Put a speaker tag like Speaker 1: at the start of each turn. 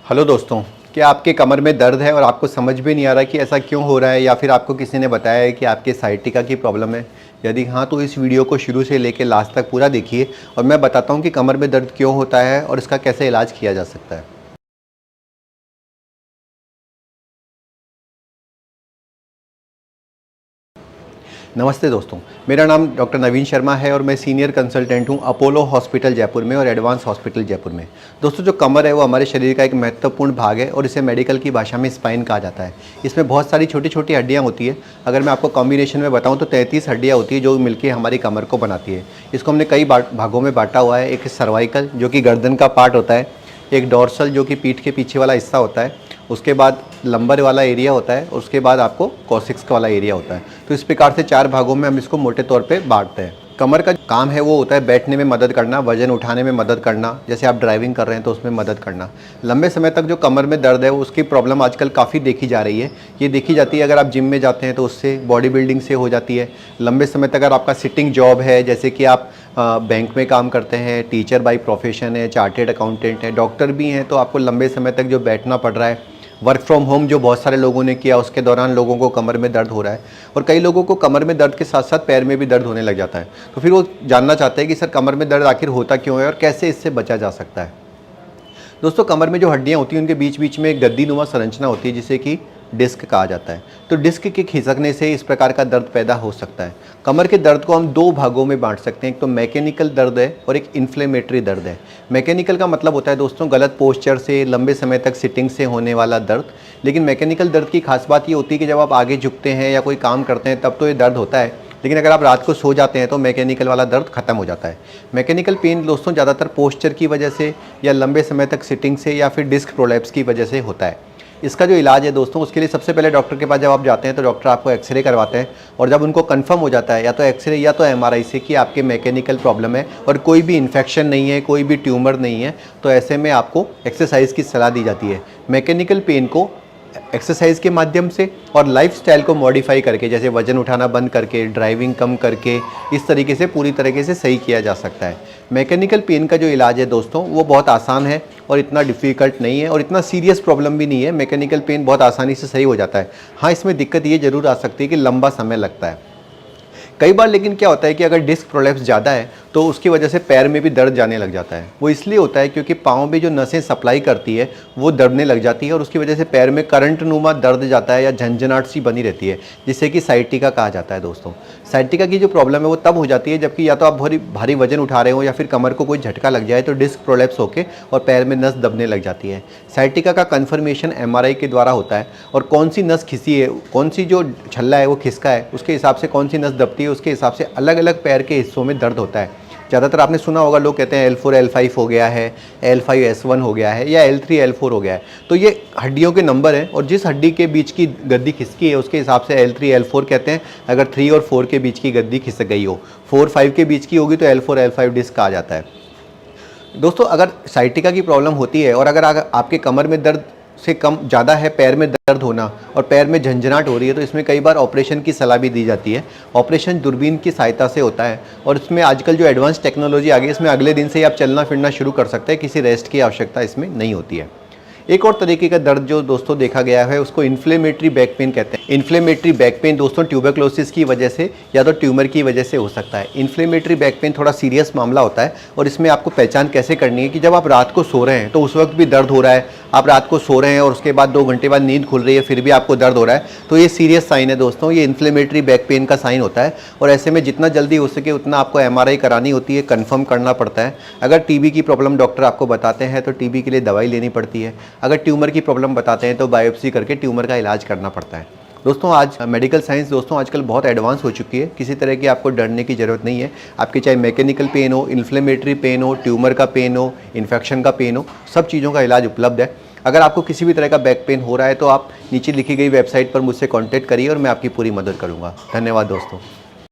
Speaker 1: Hello दोस्तों, क्या आपके कमर में दर्द है और आपको समझ भी नहीं आ रहा कि ऐसा क्यों हो रहा है, या फिर आपको किसी ने बताया है कि आपके साइटिका की प्रॉब्लम है? यदि हाँ, तो इस वीडियो को शुरू से लेकर लास्ट तक पूरा देखिए और मैं बताता हूँ कि कमर में दर्द क्यों होता है और इसका कैसे इलाज किया जा सकता है। नमस्ते दोस्तों, मेरा नाम डॉक्टर नवीन शर्मा है और मैं सीनियर कंसल्टेंट हूं अपोलो हॉस्पिटल जयपुर में और एडवांस हॉस्पिटल जयपुर में। दोस्तों, जो कमर है वो हमारे शरीर का एक महत्वपूर्ण भाग है और इसे मेडिकल की भाषा में स्पाइन कहा जाता है। इसमें बहुत सारी छोटी छोटी हड्डियां होती है। अगर मैं आपको कॉम्बिनेशन में बताऊं तो 33 हड्डियाँ होती है जो मिलकर हमारी कमर को बनाती है। इसको हमने कई भागों में बांटा हुआ है। एक सर्वाइकल जो कि गर्दन का पार्ट होता है, एक डॉर्सल जो कि पीठ के पीछे वाला हिस्सा होता है, उसके बाद लंबर वाला एरिया होता है और उसके बाद आपको कॉसिक्स वाला एरिया होता है। तो इस प्रकार से 4 भागों में हम इसको मोटे तौर पे बांटते हैं। कमर का काम है वो होता है बैठने में मदद करना, वजन उठाने में मदद करना, जैसे आप ड्राइविंग कर रहे हैं तो उसमें मदद करना। लंबे समय तक जो कमर में दर्द है उसकी प्रॉब्लम आजकल काफ़ी देखी जा रही है। ये देखी जाती है अगर आप जिम में जाते हैं तो उससे, बॉडी बिल्डिंग से हो जाती है। लंबे समय तक अगर आपका सिटिंग जॉब है, जैसे कि आप बैंक में काम करते हैं, टीचर बाई प्रोफेशन है, चार्टेड अकाउंटेंट है, डॉक्टर भी हैं, तो आपको लंबे समय तक जो बैठना पड़ रहा है, वर्क फ्रॉम होम जो बहुत सारे लोगों ने किया उसके दौरान लोगों को कमर में दर्द हो रहा है। और कई लोगों को कमर में दर्द के साथ साथ पैर में भी दर्द होने लग जाता है। तो फिर वो जानना चाहते हैं कि सर कमर में दर्द आखिर होता क्यों है और कैसे इससे बचा जा सकता है। दोस्तों, कमर में जो हड्डियाँ होती हैं उनके बीच बीच में एक गद्दीनुमा संरचना होती है जिसे कि डिस्क कहा जाता है। तो डिस्क के खिसकने से इस प्रकार का दर्द पैदा हो सकता है। कमर के दर्द को हम 2 भागों में बांट सकते हैं, एक तो मैकेनिकल दर्द है और एक इन्फ्लेमेटरी दर्द है। मैकेनिकल का मतलब होता है दोस्तों गलत पोस्चर से, लंबे समय तक सिटिंग से होने वाला दर्द। लेकिन मैकेनिकल दर्द की खास बात ये होती है कि जब आप आगे झुकते हैं या कोई काम करते हैं तब तो ये दर्द होता है, लेकिन अगर आप रात को सो जाते हैं तो मैकेनिकल वाला दर्द खत्म हो जाता है। मैकेनिकल पेन दोस्तों ज़्यादातर पोस्चर की वजह से या लंबे समय तक सिटिंग से या फिर डिस्क प्रोलैप्स की वजह से होता है। इसका जो इलाज है दोस्तों, उसके लिए सबसे पहले डॉक्टर के पास जब आप जाते हैं तो डॉक्टर आपको एक्सरे करवाते हैं और जब उनको कंफर्म हो जाता है या तो एक्सरे या तो एमआरआई से कि आपके मैकेनिकल प्रॉब्लम है और कोई भी इन्फेक्शन नहीं है, कोई भी ट्यूमर नहीं है, तो ऐसे में आपको एक्सरसाइज की सलाह दी जाती है। मैकेनिकल पेन को एक्सरसाइज के माध्यम से और लाइफस्टाइल को मॉडिफाई करके, जैसे वजन उठाना बंद करके, ड्राइविंग कम करके, इस तरीके से पूरी तरीके से सही किया जा सकता है। मैकेनिकल पेन का जो इलाज है दोस्तों वो बहुत आसान है और इतना डिफ़िकल्ट नहीं है और इतना सीरियस प्रॉब्लम भी नहीं है। मैकेनिकल पेन बहुत आसानी से सही हो जाता है। हाँ, इसमें दिक्कत ये ज़रूर आ सकती है कि लंबा समय लगता है कई बार। लेकिन क्या होता है कि अगर डिस्क प्रोलैप्स ज़्यादा है तो उसकी वजह से पैर में भी दर्द जाने लग जाता है। वो इसलिए होता है क्योंकि पाँव में जो नसें सप्लाई करती है वो दर्दने लग जाती है और उसकी वजह से पैर में करंट नुमा दर्द जाता है या झंझनाहट सी बनी रहती है, जिससे कि साइटिका कहा जाता है। दोस्तों, साइटिका की जो प्रॉब्लम है वो तब हो जाती है जबकि या तो आप भारी वजन उठा रहे हो या फिर कमर को कोई झटका लग जाए तो डिस्क प्रोलैप्स होकर और पैर में नस दबने लग जाती है। साइटिका का कन्फर्मेशन एमआरआई के द्वारा होता है और कौन सी नस खिसी है, कौन सी जो छल्ला है वो खिसका है, उसके हिसाब से कौन सी नस दबती है, उसके हिसाब से अलग अलग पैर के हिस्सों में दर्द होता है। ज़्यादातर आपने सुना होगा, लोग कहते हैं L4 L5 हो गया है, L5 S1 हो गया है या L3 L4 हो गया है। तो ये हड्डियों के नंबर हैं और जिस हड्डी के बीच की गद्दी खिसकी है उसके हिसाब से L3 L4 कहते हैं। अगर 3 और 4 के बीच की गद्दी खिसक गई हो, 4 5 के बीच की होगी तो L4 L5 डिस्क कहा जाता है। दोस्तों, अगर साइटिका की प्रॉब्लम होती है और अगर आपके कमर में दर्द से कम ज़्यादा है, पैर में दर्द होना और पैर में झंझनाहट हो रही है, तो इसमें कई बार ऑपरेशन की सलाह भी दी जाती है। ऑपरेशन दूरबीन की सहायता से होता है और इसमें आजकल जो एडवांस टेक्नोलॉजी आ गई है, इसमें अगले दिन से ही आप चलना फिरना शुरू कर सकते हैं, किसी रेस्ट की आवश्यकता इसमें नहीं होती है। एक और तरीके का दर्द जो दोस्तों देखा गया है उसको इन्फ्लेमेटरी बैक पेन कहते हैं। इन्फ्लेमेटरी बैक पेन दोस्तों ट्यूबरक्लोसिस की वजह से या तो ट्यूमर की वजह से हो सकता है। इन्फ्लेमेटरी बैक पेन थोड़ा सीरियस मामला होता है और इसमें आपको पहचान कैसे करनी है कि जब आप रात को सो रहे हैं तो उस वक्त भी दर्द हो रहा है, आप रात को सो रहे हैं और उसके बाद 2 घंटे बाद नींद खुल रही है फिर भी आपको दर्द हो रहा है, तो ये सीरियस साइन है दोस्तों, ये इन्फ्लेमेटरी बैक पेन का साइन होता है। और ऐसे में जितना जल्दी हो सके उतना आपको एमआरआई करानी होती है, कंफर्म करना पड़ता है। अगर टीबी की प्रॉब्लम डॉक्टर आपको बताते हैं तो टीबी के लिए दवाई लेनी पड़ती है। अगर ट्यूमर की प्रॉब्लम बताते हैं तो बायोप्सी करके ट्यूमर का इलाज करना पड़ता है। दोस्तों, आज मेडिकल साइंस दोस्तों आजकल बहुत एडवांस हो चुकी है। किसी तरह की आपको डरने की ज़रूरत नहीं है। आपके चाहे मैकेनिकल पेन हो, इन्फ्लेमेटरी पेन हो, ट्यूमर का पेन हो, इन्फेक्शन का पेन हो, सब चीज़ों का इलाज उपलब्ध है। अगर आपको किसी भी तरह का बैक पेन हो रहा है तो आप नीचे लिखी गई वेबसाइट पर मुझसे कॉन्टैक्ट करिए और मैं आपकी पूरी मदद करूँगा। धन्यवाद दोस्तों।